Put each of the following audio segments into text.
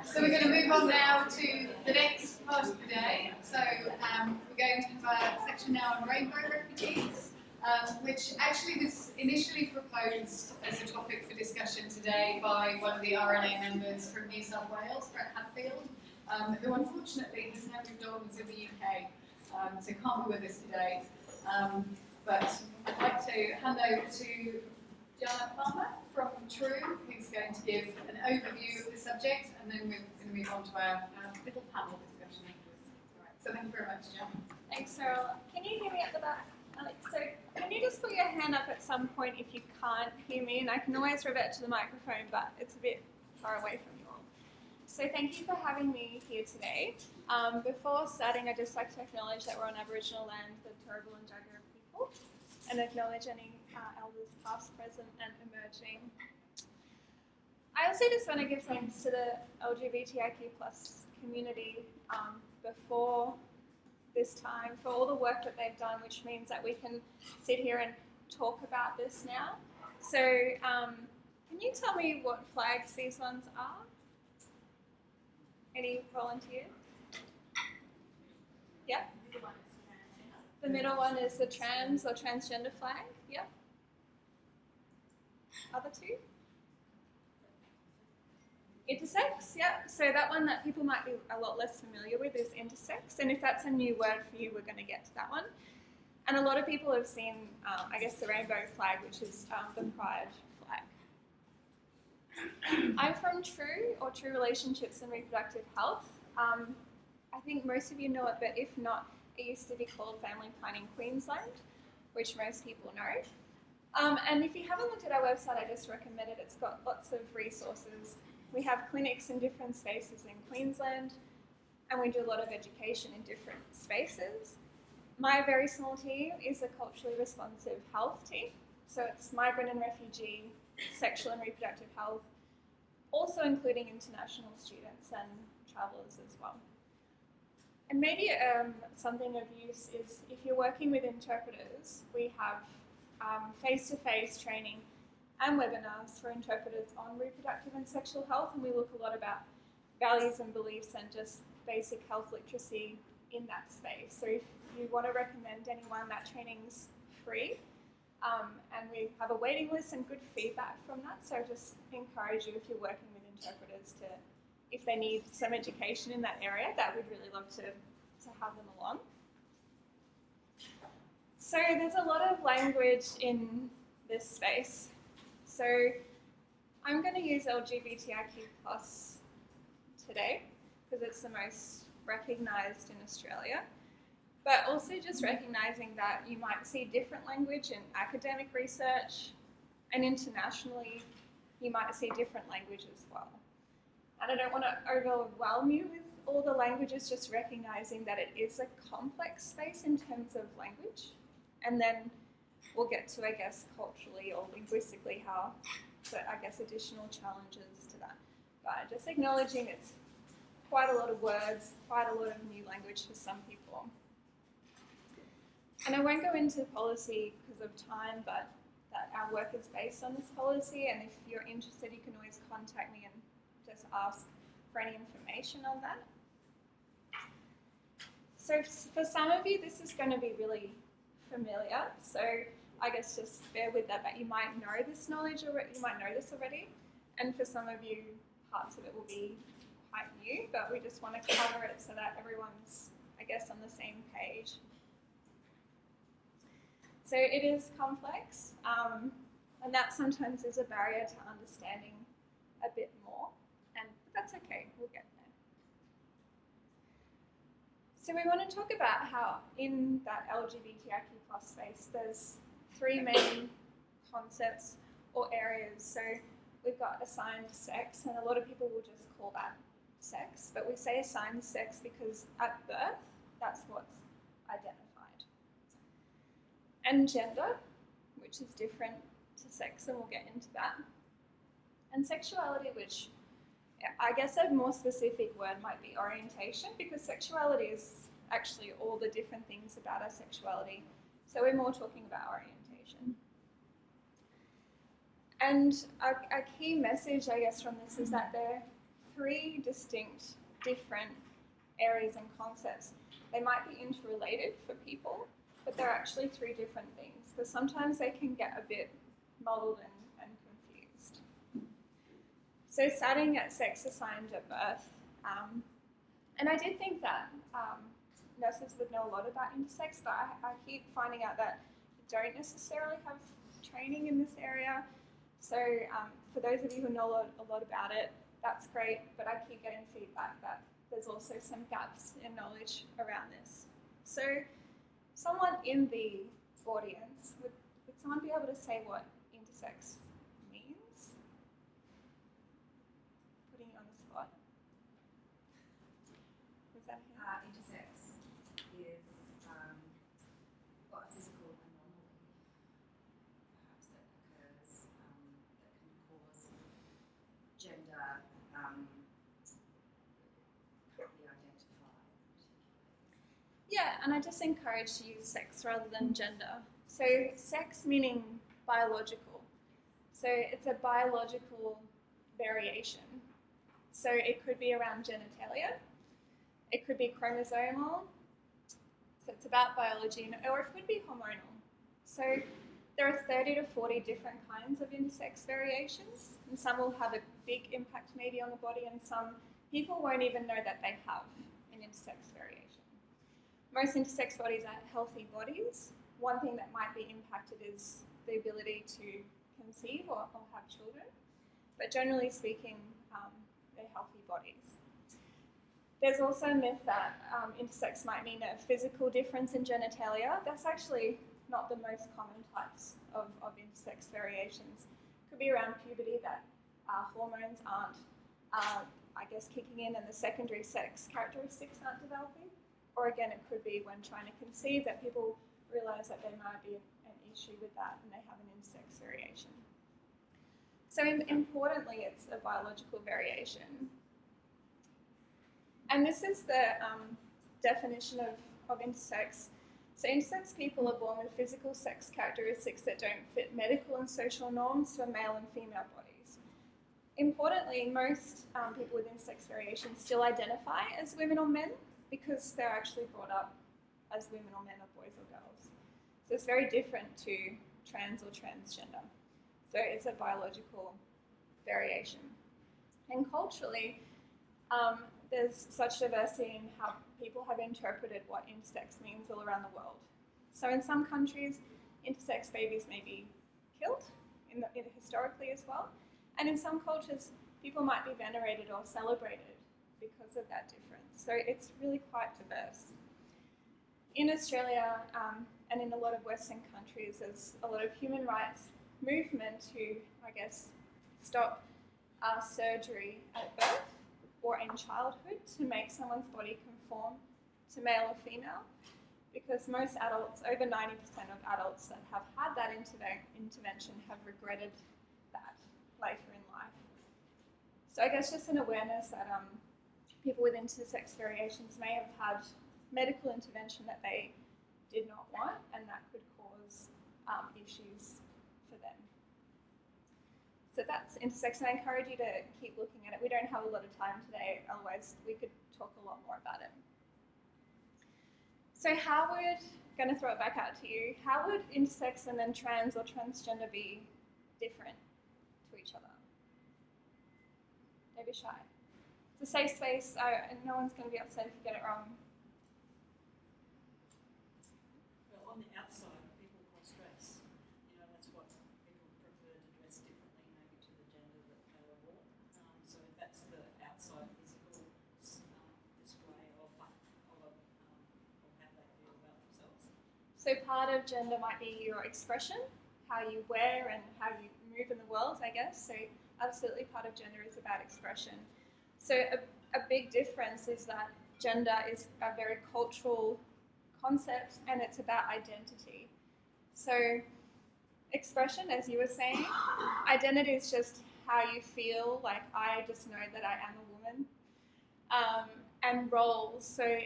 So we're going to move on now to the next part of the day. So we're going to have a section now on rainbow refugees, which actually was initially proposed as a topic for discussion today by one of the RNA members from New South Wales, Brett Hadfield, who unfortunately has now moved on to the UK, so can't be with us today. But I'd like to hand over to Gianna from True, who's going to give an overview of the subject, and then we're going to move on to our little panel discussion. Right, so thank you very much, Gianna. Thanks, Cyril. Can you hear me at the back, Alex? So can you just put your hand up at some point if you can't hear me, and I can always revert to the microphone, but it's a bit far away from you all. So thank you for having me here today. Before starting, I'd just like to acknowledge that we're on Aboriginal land, the Turrbal and Jagera people, and acknowledge any elders past, present and emerging. I also just want to give thanks to the LGBTIQ plus community before this time for all the work that they've done, which means that we can sit here and talk about this now. So can you tell me what flags these ones are? Any volunteers? Yeah? The middle one is the trans or transgender flag. Yep. Other two? Intersex, yeah. So that one that people might be a lot less familiar with is intersex. And if that's a new word for you, we're going to get to that one. And a lot of people have seen, I guess, the rainbow flag, which is the pride flag. I'm from True, or True Relationships and Reproductive Health. I think most of you know it, but if not, it used to be called Family Planning Queensland, which most people know. And if you haven't looked at our website, I just recommend it. It's got lots of resources. We have clinics in different spaces in Queensland, and we do a lot of education in different spaces. My very small team is a culturally responsive health team. So it's migrant and refugee, sexual and reproductive health, also including international students and travellers as well. And maybe something of use is if you're working with interpreters, we have face-to-face training and webinars for interpreters on reproductive and sexual health, and we look a lot about values and beliefs and just basic health literacy in that space. So if you want to recommend anyone, that training's free, and we have a waiting list and good feedback from that, so I just encourage you, if you're working with interpreters, to, if they need some education in that area, that we'd really love to have them along. So there's a lot of language in this space. So I'm going to use LGBTIQ plus today because it's the most recognised in Australia, but also just recognising that you might see different language in academic research, and internationally you might see different language as well. And I don't want to overwhelm you with all the languages, just recognising that it is a complex space in terms of language. And then we'll get to, I guess, culturally or linguistically how, but I guess, additional challenges to that. But just acknowledging it's quite a lot of words, quite a lot of new language for some people. And I won't go into policy because of time, but that our work is based on this policy, and if you're interested, you can always contact me and just ask for any information on that. So for some of you, this is going to be really familiar. So I guess just bear with that, but you might know this knowledge already, you might know this already. And for some of you, parts of it will be quite new, but we just want to cover it so that everyone's, I guess, on the same page. So it is complex, and that sometimes is a barrier to understanding a bit more, and that's okay, we'll get there. So we want to talk about how in that LGBTIQ plus space, there's three main concepts or areas. So we've got assigned sex, and a lot of people will just call that sex, but we say assigned sex because at birth, that's what's identified. And gender, which is different to sex, and we'll get into that. And sexuality, which I guess a more specific word might be orientation, because sexuality is actually all the different things about our sexuality. So we're more talking about orientation. And a key message, I guess, from this is that there three distinct, different areas and concepts. They might be interrelated for people, but they're actually three different things, because sometimes they can get a bit muddled and confused. So starting at sex assigned at birth, and I did think that nurses would know a lot about intersex, but I keep finding out that they don't necessarily have training in this area. So for those of you who know a lot about it, that's great, but I keep getting feedback that there's also some gaps in knowledge around this. So someone in the audience, would someone be able to say what intersex means? Putting you on the spot. Was that here? Intersex is a physical anomaly, perhaps, that occurs that can cause gender correctly identified. Yeah, and I just encourage to use sex rather than gender. So sex meaning biological. So it's a biological variation. So it could be around genitalia. It could be chromosomal, so it's about biology, or it could be hormonal. So there are 30 to 40 different kinds of intersex variations, and some will have a big impact maybe on the body, and some people won't even know that they have an intersex variation. Most intersex bodies are healthy bodies. One thing that might be impacted is the ability to conceive or have children, but generally speaking, they're healthy bodies. There's also a myth that intersex might mean a physical difference in genitalia. That's actually not the most common types of intersex variations. It could be around puberty that hormones aren't, kicking in and the secondary sex characteristics aren't developing. Or again, it could be when trying to conceive that people realise that there might be an issue with that and they have an intersex variation. So importantly, it's a biological variation. And this is the definition of intersex. So intersex people are born with physical sex characteristics that don't fit medical and social norms for male and female bodies. Importantly, most people with intersex variations still identify as women or men because they're actually brought up as women or men or boys or girls. So it's very different to trans or transgender. So it's a biological variation. And culturally, there's such diversity in how people have interpreted what intersex means all around the world. So in some countries, intersex babies may be killed historically as well. And in some cultures, people might be venerated or celebrated because of that difference. So it's really quite diverse. In Australia and in a lot of Western countries, there's a lot of human rights movement to, stop surgery at birth or in childhood to make someone's body conform to male or female, because most adults, over 90% of adults that have had that intervention have regretted that later in life. So I guess just an awareness that people with intersex variations may have had medical intervention that they did not want, and that could cause issues for them. So that's intersex, and I encourage you to keep looking at it. We don't have a lot of time today, otherwise we could talk a lot more about it. So going to throw it back out to you, how would intersex and then trans or transgender be different to each other? Don't be shy. It's a safe space, and no one's going to be upset if you get it wrong. Well, on the outside, people cause stress. That's what people prefer to dress differently, maybe to the gender that they were born. So that's the outside physical display of how they feel about themselves. So part of gender might be your expression, how you wear and how you move in the world, I guess. So absolutely part of gender is about expression. So a big difference is that gender is a very cultural concept and it's about identity. So expression, as you were saying, identity is just how you feel, like I just know that I am a woman. And roles, so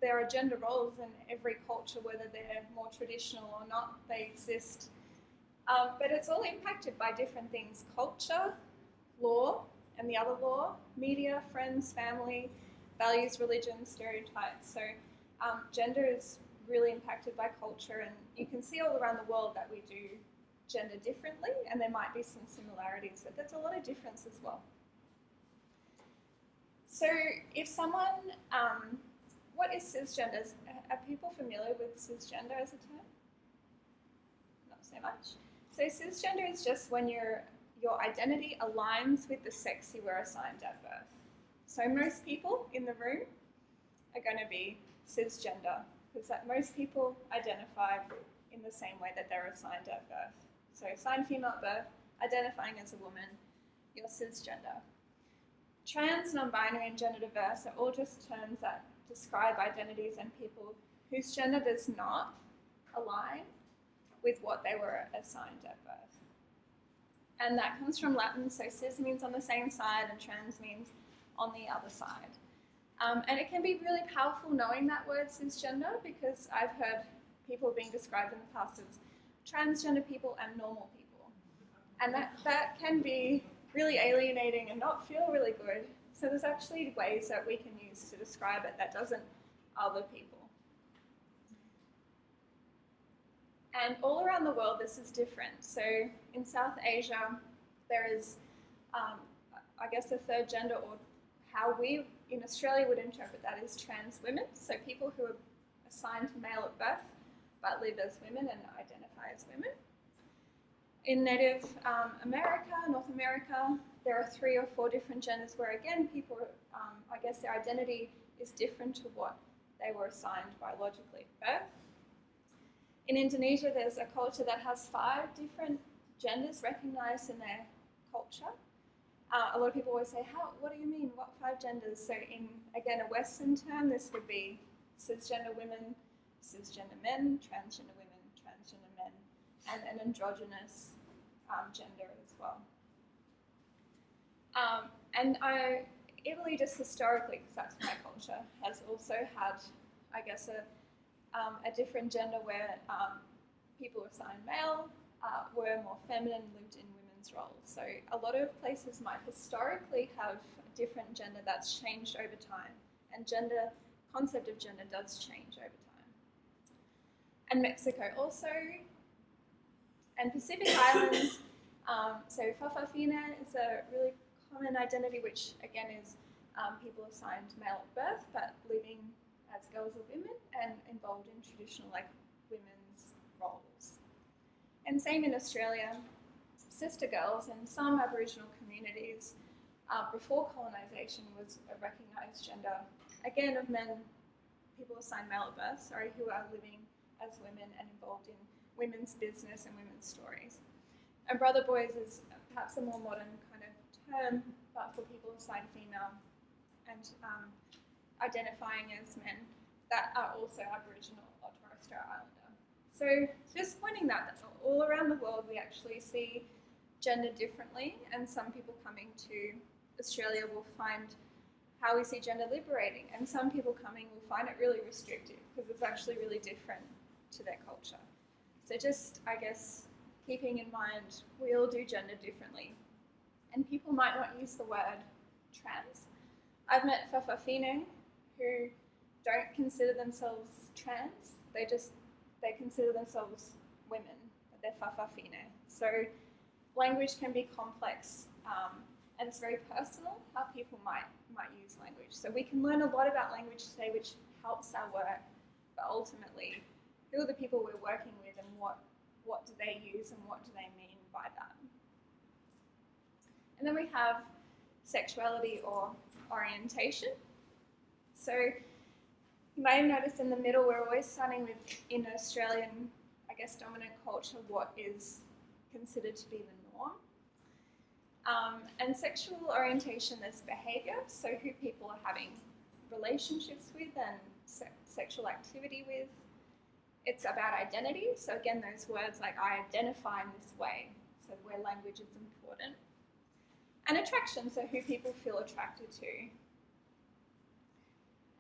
there are gender roles in every culture, whether they're more traditional or not, they exist. But it's all impacted by different things: culture, law, And the other law, media, friends, family, values, religion, stereotypes. So gender is really impacted by culture, and you can see all around the world that we do gender differently, and there might be some similarities, but there's a lot of difference as well. So if someone, what is cisgender? Are people familiar with cisgender as a term? Not so much. So cisgender is just when your identity aligns with the sex you were assigned at birth. So most people in the room are going to be cisgender, because most people identify in the same way that they're assigned at birth. So assigned female at birth, identifying as a woman, you're cisgender. Trans, non-binary, and gender diverse are all just terms that describe identities and people whose gender does not align with what they were assigned at birth. And that comes from Latin, so cis means on the same side and trans means on the other side. And it can be really powerful knowing that word cisgender, because I've heard people being described in the past as transgender people and normal people. And that can be really alienating and not feel really good. So there's actually ways that we can use to describe it that doesn't other people. And all around the world this is different. So in South Asia there is, I guess, a third gender, or how we in Australia would interpret that is trans women. So people who are assigned male at birth but live as women and identify as women. In Native America, North America, there are 3 or 4 different genders where, again, people, I guess their identity is different to what they were assigned biologically at birth. In Indonesia, there's a culture that has 5 different genders recognised in their culture. A lot of people always say, what do you mean, what 5 genders? So in, again, a Western term, this would be cisgender women, cisgender men, transgender women, transgender men, and an androgynous gender as well. Italy, just historically, because that's my culture, has also had, I guess, a different gender where people assigned male were more feminine, lived in women's roles. So a lot of places might historically have a different gender that's changed over time, and concept of gender does change over time. And Mexico also, and Pacific Islands. So Fa'afafine is a really common identity, which again is people assigned male at birth but living as girls or women and involved in traditional women's roles. And same in Australia, sister girls in some Aboriginal communities before colonisation was a recognised gender, again of men, people assigned male at birth, who are living as women and involved in women's business and women's stories. And brother boys is perhaps a more modern kind of term, but for people assigned female and identifying as men that are also Aboriginal or Torres Strait Islander. So just pointing that all around the world we actually see gender differently, and some people coming to Australia will find how we see gender liberating, and some people coming will find it really restrictive because it's actually really different to their culture. So just, I guess, keeping in mind we all do gender differently, and people might not use the word trans. I've met Fa'afafine who don't consider themselves trans, they consider themselves women, but they're Fa'afafine. So language can be complex, and it's very personal how people might use language. So we can learn a lot about language today, which helps our work, but ultimately, who are the people we're working with, and what do they use and what do they mean by that? And then we have sexuality or orientation. So you may have noticed in the middle we're always starting with, in Australian, I guess, dominant culture, what is considered to be the norm. And sexual orientation is behaviour, so who people are having relationships with and sexual activity with. It's about identity, so again those words like I identify in this way, so where language is important. And attraction, so who people feel attracted to.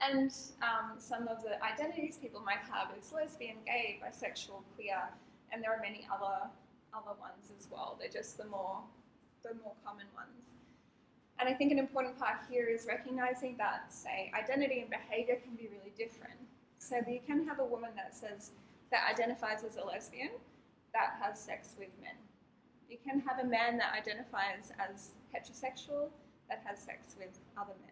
And some of the identities people might have is lesbian, gay, bisexual, queer, and there are many other ones as well. They're just the more common ones. And I think an important part here is recognizing that, say, identity and behavior can be really different. So you can have a woman that identifies as a lesbian that has sex with men. You can have a man that identifies as heterosexual that has sex with other men.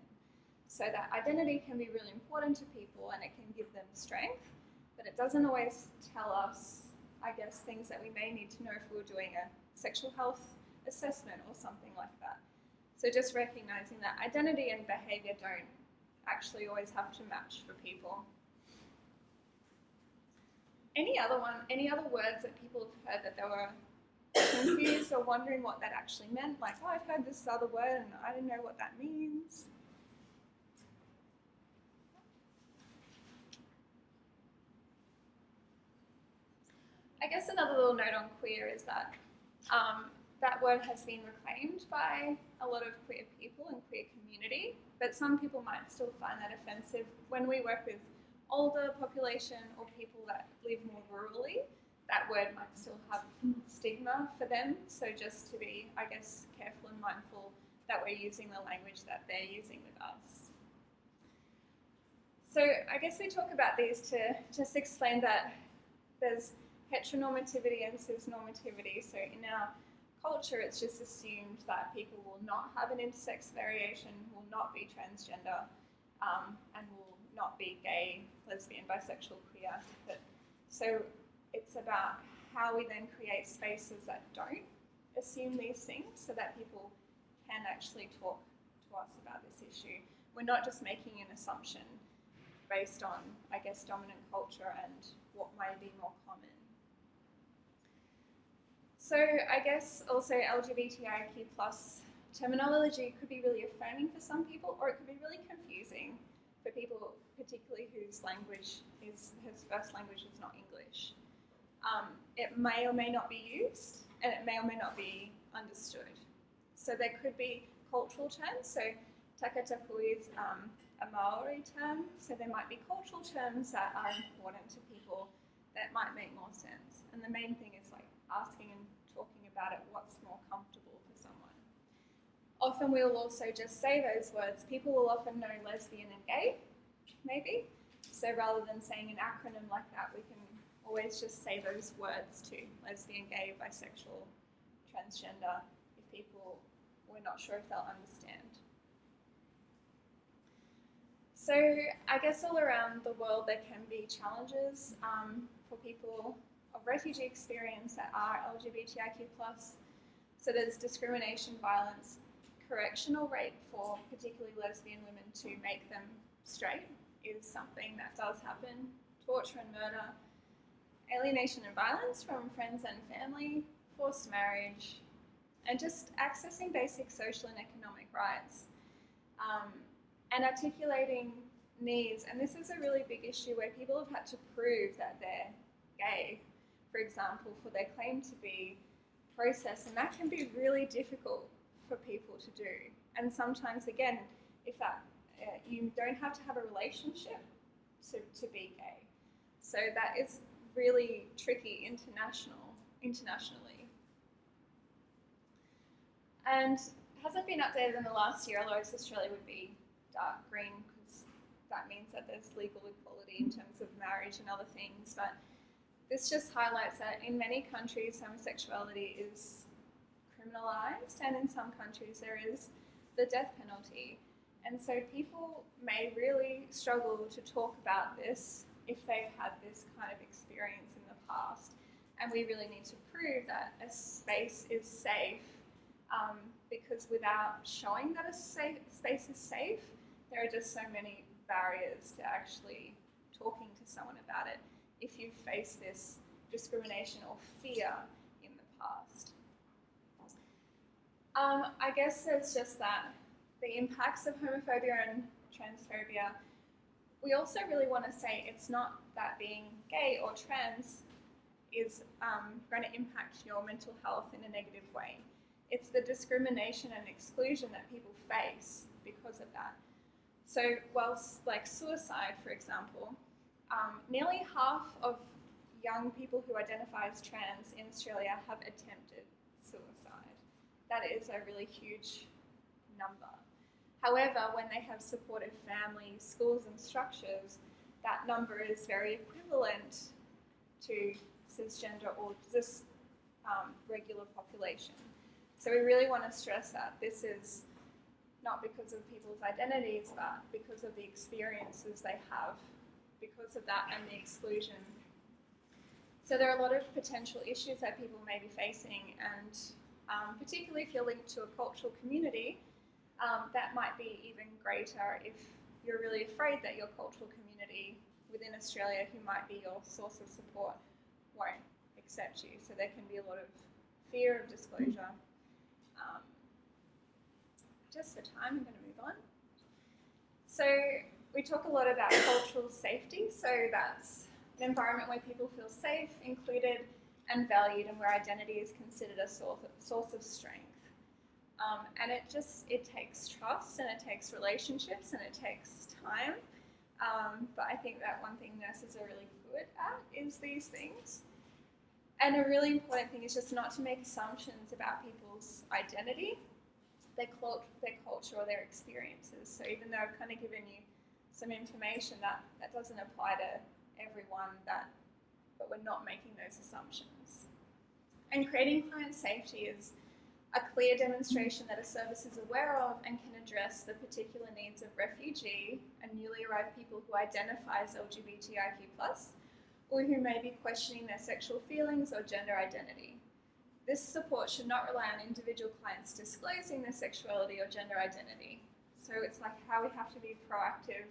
So that identity can be really important to people and it can give them strength, but it doesn't always tell us, I guess, things that we may need to know if we're doing a sexual health assessment or something like that. So just recognizing that identity and behavior don't actually always have to match for people. Any other words that people have heard that they were confused or wondering what that actually meant? Like, oh, I've heard this other word and I didn't know what that means. I guess another little note on queer is that that word has been reclaimed by a lot of queer people and queer community, but some people might still find that offensive. When we work with older population or people that live more rurally, that word might still have stigma for them. So just to be, I guess, careful and mindful that we're using the language that they're using with us. So I guess we talk about these to just explain that there's heteronormativity and cisnormativity. So in our culture, it's just assumed that people will not have an intersex variation, will not be transgender, and will not be gay, lesbian, bisexual, queer. So it's about how we then create spaces that don't assume these things so that people can actually talk to us about this issue. We're not just making an assumption based on, I guess, dominant culture and what might be more common. So I guess also LGBTIQ plus terminology could be really affirming for some people, or it could be really confusing for people, particularly whose first language is not English. It may or may not be used, and it may or may not be understood. So there could be cultural terms. So takataku is a Maori term, so there might be cultural terms that are important to people that might make more sense. And the main thing is like asking and talking about it, what's more comfortable for someone. Often we'll also just say those words. People will often know lesbian and gay, maybe. So rather than saying an acronym like that, we can always just say those words too: lesbian, gay, bisexual, transgender, if people we're not sure if they'll understand. So I guess all around the world there can be challenges for people of refugee experience that are LGBTIQ+. So there's discrimination, violence, correctional rape for particularly lesbian women to make them straight is something that does happen, torture and murder, alienation and violence from friends and family, forced marriage, and just accessing basic social and economic rights. And articulating needs, and this is a really big issue where people have had to prove that they're gay, for example, for their claim to be processed, and that can be really difficult for people to do. And sometimes, again, if that you don't have to have a relationship to be gay, so that is really tricky internationally. And hasn't been updated in the last year, although Australia would be dark green because that means that there's legal equality in terms of marriage and other things. But this just highlights that in many countries homosexuality is criminalised, and in some countries there is the death penalty. And so people may really struggle to talk about this if they've had this kind of experience in the past. And we really need to prove that a space is safe, because without showing that a space is safe, there are just so many barriers to actually talking to someone about it if you've faced this discrimination or fear in the past. I guess it's just that the impacts of homophobia and transphobia, we also really want to say it's not that being gay or trans is going to impact your mental health in a negative way. It's the discrimination and exclusion that people face because of that. So whilst like suicide, for example, nearly half of young people who identify as trans in Australia have attempted suicide. That is a really huge number. However, when they have supportive families, schools and structures, that number is very equivalent to cisgender or just regular population. So we really want to stress that this is not because of people's identities, but because of the experiences they have, because of that and the exclusion. So there are a lot of potential issues that people may be facing, and particularly if you're linked to a cultural community, that might be even greater if you're really afraid that your cultural community within Australia, who might be your source of support, won't accept you. So there can be a lot of fear of disclosure. Just for time, I'm going to move on. So we talk a lot about cultural safety. So that's an environment where people feel safe, included, and valued, and where identity is considered a source of strength. And it takes trust, and it takes relationships, and it takes time. But I think that one thing nurses are really good at is these things. And a really important thing is just not to make assumptions about people's identity, their culture, or their experiences. So even though I've kind of given you some information, that doesn't apply to everyone, but we're not making those assumptions. And creating client safety is a clear demonstration that a service is aware of and can address the particular needs of refugee and newly arrived people who identify as LGBTIQ+, or who may be questioning their sexual feelings or gender identity. This support should not rely on individual clients disclosing their sexuality or gender identity. So it's like how we have to be proactive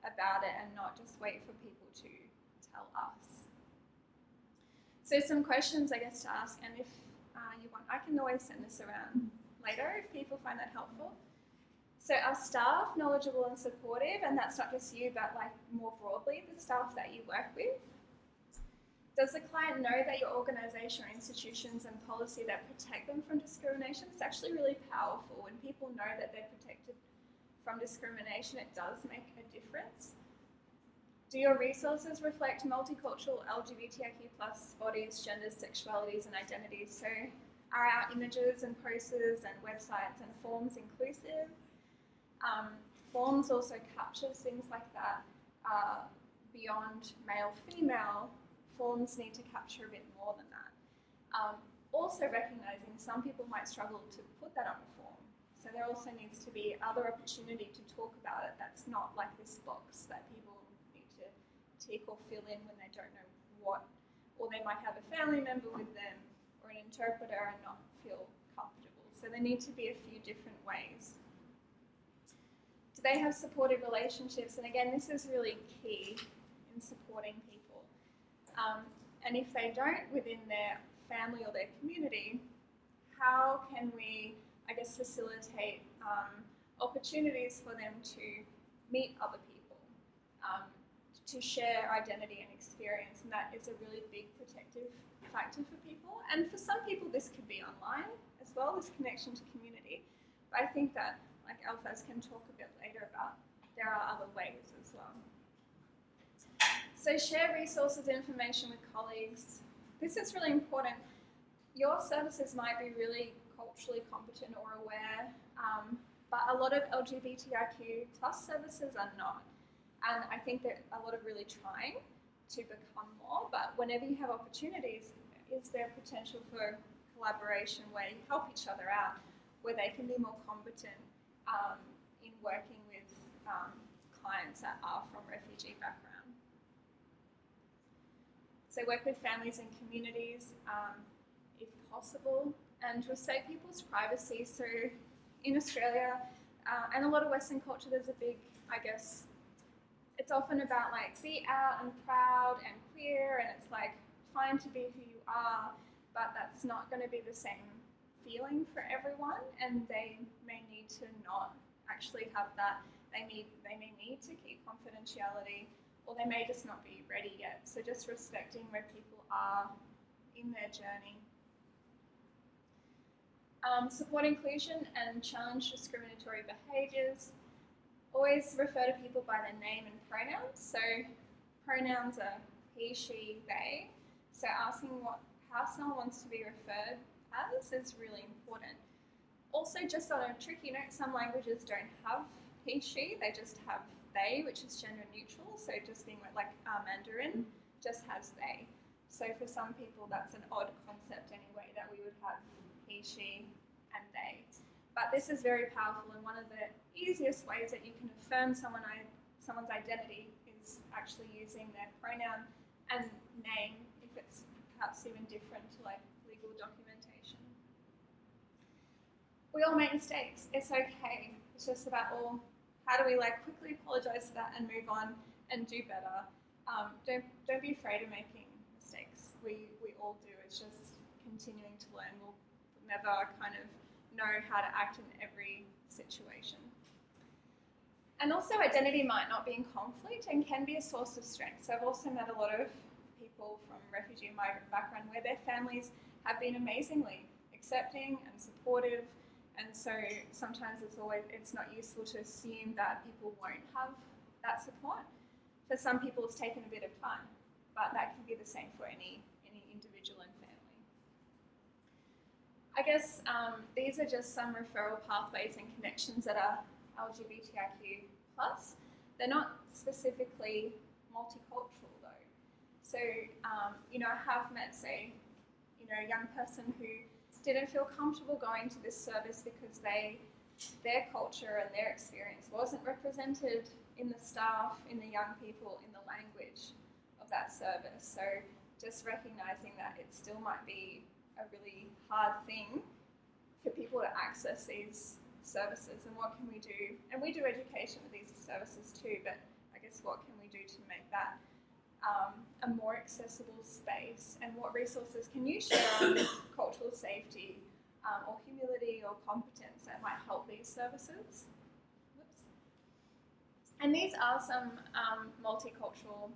about it and not just wait for people to tell us. So some questions, I guess, to ask, and if you want, I can always send this around later if people find that helpful. So are staff knowledgeable and supportive? And that's not just you, but like more broadly, the staff that you work with. Does the client know that your organisation or institutions and policy that protect them from discrimination? It's actually really powerful. When people know that they're protected from discrimination, it does make a difference. Do your resources reflect multicultural LGBTIQ+ bodies, genders, sexualities and identities? So are our images and posters and websites and forms inclusive? Forms also captures things like that beyond male-female. Forms need to capture a bit more than that. Also recognising some people might struggle to put that on a form. So there also needs to be other opportunity to talk about it that's not like this box that people need to tick or fill in when they don't know what, or they might have a family member with them or an interpreter and not feel comfortable. So there need to be a few different ways. Do they have supportive relationships? And again, this is really key in supporting people. And if they don't within their family or their community, how can we, I guess, facilitate opportunities for them to meet other people, to share identity and experience, and that is a really big protective factor for people. And for some people this could be online as well, this connection to community. But I think that, like Alphaz can talk a bit later about, there are other ways as well. So share resources, information with colleagues. This is really important. Your services might be really culturally competent or aware, but a lot of LGBTIQ+ services are not. And I think that a lot of really trying to become more, but whenever you have opportunities, is there potential for collaboration where you help each other out, where they can be more competent in working with clients that are from refugee background. So work with families and communities if possible, and respect people's privacy. So in Australia and a lot of Western culture, there's a big, I guess, it's often about like be out and proud and queer, and it's like fine to be who you are, but that's not going to be the same feeling for everyone, and they may need to not actually have that. They may need to keep confidentiality, or they may just not be ready yet. So just respecting where people are in their journey. Support inclusion and challenge discriminatory behaviours. Always refer to people by their name and pronouns. So pronouns are he, she, they. So asking how someone wants to be referred as is really important. Also, just on a tricky note, some languages don't have he, she, they just have they, which is gender neutral. So just being like Mandarin just has they. So for some people, that's an odd concept anyway, that we would have he, she, and they. But this is very powerful, and one of the easiest ways that you can affirm someone's identity is actually using their pronoun and name, if it's perhaps even different to like legal documentation. We all make mistakes. It's okay. It's just about how do we like quickly apologize for that and move on and do better. Don't be afraid of making mistakes. We all do. It's just continuing to learn. We'll never kind of know how to act in every situation. And also, identity might not be in conflict and can be a source of strength. So I've also met a lot of people from refugee and migrant background where their families have been amazingly accepting and supportive. And so sometimes it's not useful to assume that people won't have that support. For some people, it's taken a bit of time, but that can be the same for any individual and family. I guess these are just some referral pathways and connections that are LGBTIQ+. They're not specifically multicultural though. So, I have met, say, a young person who didn't feel comfortable going to this service because their culture and their experience wasn't represented in the staff, in the young people, in the language of that service. So just recognising that it still might be a really hard thing for people to access these services, and what can we do? And we do education with these services too, but I guess what can we do to make that a more accessible space, and what resources can you share on cultural safety or humility or competence that might help these services? Whoops. And these are some multicultural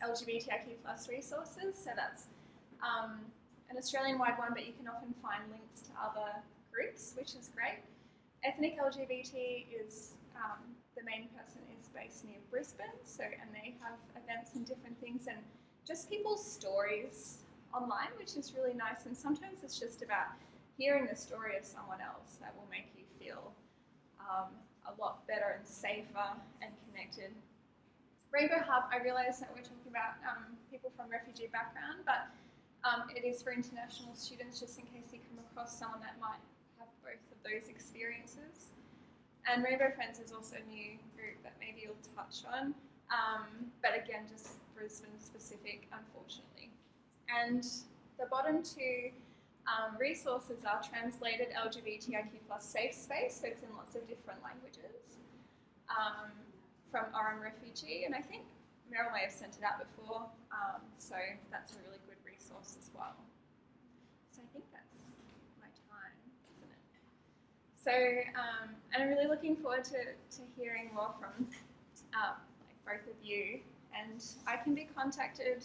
LGBTIQ+ resources. So that's an Australian-wide one, but you can often find links to other groups, which is great. Ethnic LGBT is the main person is based near Brisbane, and they have events and different things, and just people's stories online, which is really nice. And sometimes it's just about hearing the story of someone else that will make you feel a lot better and safer and connected. Rainbow Hub, I realise that we're talking about people from refugee background, but it is for international students, just in case you come across someone that might have both of those experiences. And Rainbow Friends is also a new group that maybe you'll touch on, but again, just Brisbane specific, unfortunately. And the bottom two resources are translated LGBTIQ+ safe space, so it's in lots of different languages, from Refugee, and I think Meryl may have sent it out before, so that's a really good resource as well. So I think that's my time, isn't it? So, and I'm really looking forward to hearing more from both of you, and I can be contacted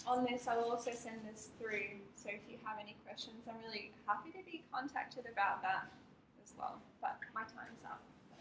on this. I will also send this through, so if you have any questions, I'm really happy to be contacted about that as well, but my time's up. So.